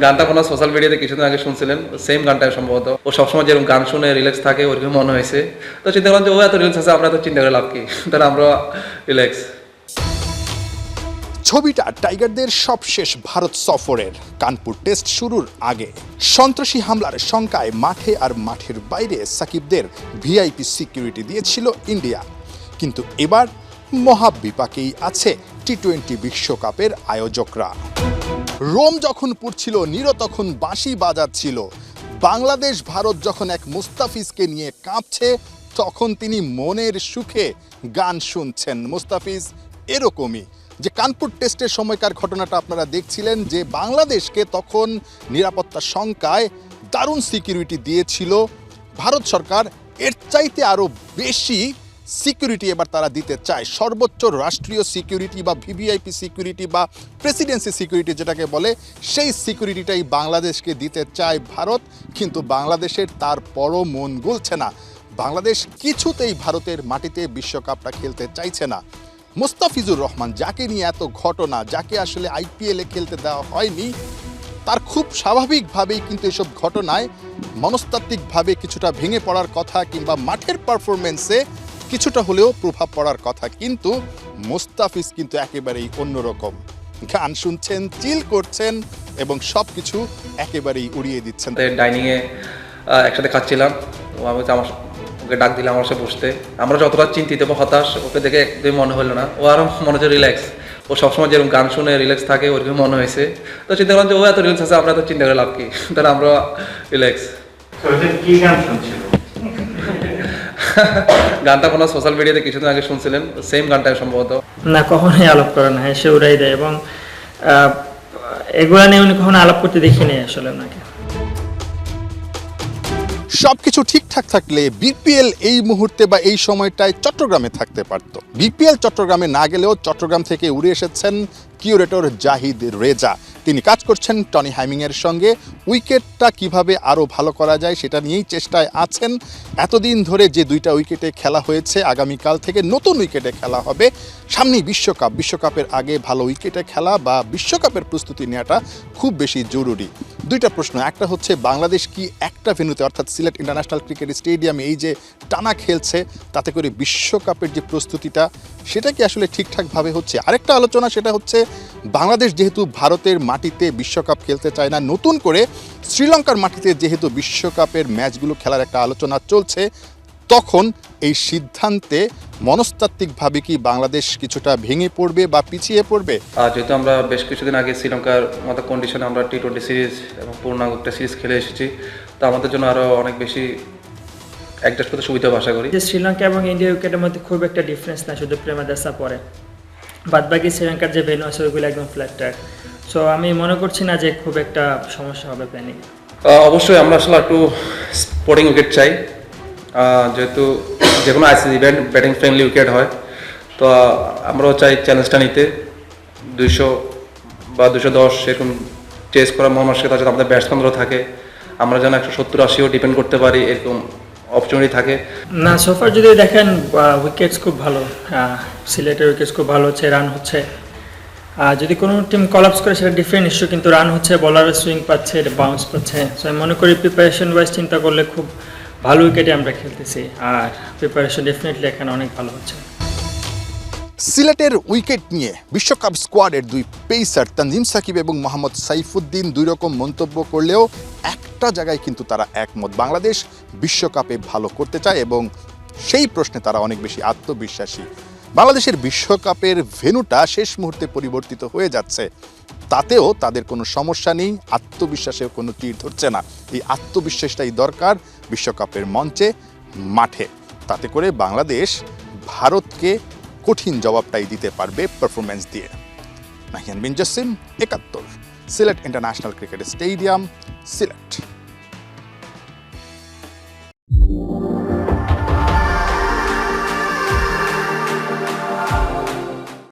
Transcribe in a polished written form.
গানটা কোনো সোশ্যাল মিডিয়াতে কিছুদিন আগে শুনছিলেন, সেম গানটাই সম্ভবত। ও সবসময় যেরকম গান শুনে রিল্যাক্স থাকে ওরকম মনে হয়েছে। তো চিন্তা করলাম যে ও এত রিল্যাক্স আছে, আমরা তো চিন্তা করে লাভ কি, তাহলে আমরা রিল্যাক্স। ছবিটা টাইগারদের সবশেষ ভারত সফরের কানপুর টেস্ট শুরুর আগে। সন্ত্রাসী হামলার শঙ্কায় মাঠে আর মাঠের বাইরে সাকিবদের ভিআইপি সিকিউরিটি দিয়েছিল ইন্ডিয়া। কিন্তু এবার মহাবিপাকেই আছে টি-20 বিশ্বকাপের আয়োজকরা। রোম যখন পুড়ছিল, নীরো তখন বাঁশি বাজাচ্ছিল। বাংলাদেশ ভারত যখন এক মুস্তাফিজকে নিয়ে কাঁপছে, তখন তিনি মনের সুখে গান শুনছেন। মুস্তাফিজ এরকমই, যে কানপুর টেস্টের সময়কার ঘটনাটা আপনারা দেখছিলেন, যে বাংলাদেশকে তখন নিরাপত্তা শঙ্কায় দারুণ সিকিউরিটি দিয়েছিল ভারত সরকার। এর চাইতে আরও বেশি সিকিউরিটি এবার তারা দিতে চায়। সর্বোচ্চ রাষ্ট্রীয় সিকিউরিটি বা ভিভিআইপি সিকিউরিটি বা প্রেসিডেন্সি সিকিউরিটি যেটাকে বলে, সেই সিকিউরিটিটাই বাংলাদেশকে দিতে চায় ভারত। কিন্তু বাংলাদেশের তারপরও মন গলছে না। বাংলাদেশ কিছুতেই ভারতের মাটিতে বিশ্বকাপটা খেলতে চাইছে না। মুস্তাফিজুর রহমান, যাকে নিয়ে এত ঘটনা, যাকে আসলে আইপিএলে খেলতে দেওয়া হয়নি, তার খুব স্বাভাবিকভাবেই কিন্তু এসব ঘটনায় মনস্তাত্ত্বিকভাবে কিছুটা ভেঙে পড়ার কথা, কিংবা মাঠের পারফরমেন্সে কিছুটা হলেও প্রভাব পড়ার কথা। কিন্তু মুস্তাফিজ কিন্তু একেবারেই অন্যরকম। গান শুনছেন, চিল করছেন এবং সব কিছু একেবারেই উড়িয়ে দিচ্ছেন। ডাইনিংয়ে একসাথে খাচ্ছিলাম, ও আমি আমার ওকে ডাক দিলাম আমার সাথে বসতে। আমরা যতটা চিন্তিত বা হতাশ, ওকে দেখে একদমই মনে হলো না। ও আরও মনে হচ্ছে রিল্যাক্স। ও সবসময় যেরকম গান শুনে রিল্যাক্স থাকে ওরকম মনে হয়েছে। তো চিন্তা করলাম যে ও এত রিল্যাক্স আছে, আমরা তো চিন্তা করে লাভ কি, তাহলে আমরা রিল্যাক্স। কি গান শুনছিল? গানটা কোনো সোশ্যাল মিডিয়াতে কিছুদিন আগে শুনছিলেন, সেম গানটাই সম্ভবত। না, কখনোই আলাপ করে না, সে উড়াই দেয়। এবং এগুলা নিয়ে উনি কখনো আলাপ করতে দেখিনি আসলে ওনাকে। সবকিছু ঠিকঠাক থাকলে বিপিএল এই মুহূর্তে বা এই সময়টায় চট্টগ্রামে থাকতে পারত। বিপিএল চট্টগ্রামে না গেলেও চট্টগ্রাম থেকে উড়ে এসেছেন কিউরেটর জাহিদ রেজা। তিনি কাজ করছেন টনি হাইমিংয়ের সঙ্গে। উইকেটটা কিভাবে আরও ভালো করা যায় সেটা নিয়েই চেষ্টায় আছেন। এতদিন ধরে যে দুইটা উইকেটে খেলা হয়েছে, আগামীকাল থেকে নতুন উইকেটে খেলা হবে। সামনেই বিশ্বকাপ, বিশ্বকাপের আগে ভালো উইকেটে খেলা বা বিশ্বকাপের প্রস্তুতি নেওয়াটা খুব বেশি জরুরি। দুইটা প্রশ্ন, একটা হচ্ছে বাংলাদেশ কি একটা ভেন্যুতে অর্থাৎ সিলেট ইন্টারন্যাশনাল ক্রিকেট স্টেডিয়ামে এই যে টানা খেলছে, তাতে করে বিশ্বকাপের যে প্রস্তুতিটা সেটা কি আসলে ঠিকঠাকভাবে হচ্ছে? আরেকটা আলোচনা, সেটা হচ্ছে বাংলাদেশ যেহেতু ভারতের মাটিতে বিশ্বকাপ খেলতে চায় না, নতুন করে শ্রীলঙ্কার মাটিতে যেহেতু বিশ্বকাপের ম্যাচগুলো খেলার একটা আলোচনা চলছে, তখন এই সিদ্ধান্তে মনস্তাত্ত্বিকভাবে কি বাংলাদেশ কিছুটা ভেঙে পড়বে বা পিছিয়ে পড়বে? যেহেতু আমরা বেশ কিছুদিন আগে শ্রীলঙ্কার মতো কন্ডিশনে আমরা টি-20 সিরিজ এবং পূর্ণাঙ্গ একটা সিরিজ খেলে এসেছি, তো আমাদের জন্য আরও অনেক বেশি অ্যাডজাস্ট করতে সুবিধা আশা করি। যে শ্রীলঙ্কা এবং ইন্ডিয়া উইকেটের মধ্যে খুব একটা ডিফারেন্স না, শুধু প্রেমাদাসা পরে। বাদবাকি শ্রীলঙ্কার যে ভেন্যু আছে ওইগুলো একদম ফ্ল্যাট ট্র্যাক। সো আমি মনে করছি না যে খুব একটা সমস্যা হবে প্ল্যানিং। অবশ্যই আমরা আসলে একটু স্পোর্টিং উইকেট চাই, যেহেতু যে কোনো ICC event batting friendly wicket হয়। তো আমরাও চাই চ্যালেঞ্জটা নিতে, 200 বা 210 এরকম চেস করা মহামার সাথে যাতে আমাদের ব্যাটসম্যানরাও থাকে, আমরা যেন 170-80ও ডিপেন্ড করতে পারি, এরকম অপরচুনিটি থাকে। না, সোফার যদি দেখেন উইকেটস খুব ভালো, সিলেটের উইকেটস খুব ভালো হচ্ছে, রান হচ্ছে। যদি কোনো টিম কলাপস করে সেটা ডিফারেন্ট ইস্যু, কিন্তু রান হচ্ছে, বলারের সুইং পাচ্ছে, বাউন্স পাচ্ছে। সো আমি মনে করি প্রিপারেশন ওয়াইজ চিন্তা করলে খুব ভালো উইকেটে আমরা খেলতেছি, আর প্রিপারেশন ডেফিনেটলি এখানে অনেক ভালো হচ্ছে। সিলেটের উইকেট নিয়ে বিশ্বকাপ স্কোয়াডের দুই পেসার তানজিম সাকিব এবং মোহাম্মদ সাইফুদ্দিন দুই রকম মন্তব্য করলেও একটা জায়গায় কিন্তু তারা একমত, বাংলাদেশ বিশ্বকাপে ভালো করতে চায় এবং সেই প্রশ্নে তারা অনেক বেশি আত্মবিশ্বাসী। বাংলাদেশের বিশ্বকাপের ভেন্যুটা শেষ মুহূর্তে পরিবর্তিত হয়ে যাচ্ছে, তাতেও তাদের কোনো সমস্যা নেই, আত্মবিশ্বাসেও কোনো তীর ধরছে না। এই আত্মবিশ্বাসটাই দরকার বিশ্বকাপের মঞ্চে, মাঠে। তাতে করে বাংলাদেশ ভারতকে কঠিন জবাবটাই দিতে পারবে পারফরমেন্স দিয়ে। Nahiyan Bin Jasim, 71, Sylhet international cricket stadium, Sylhet.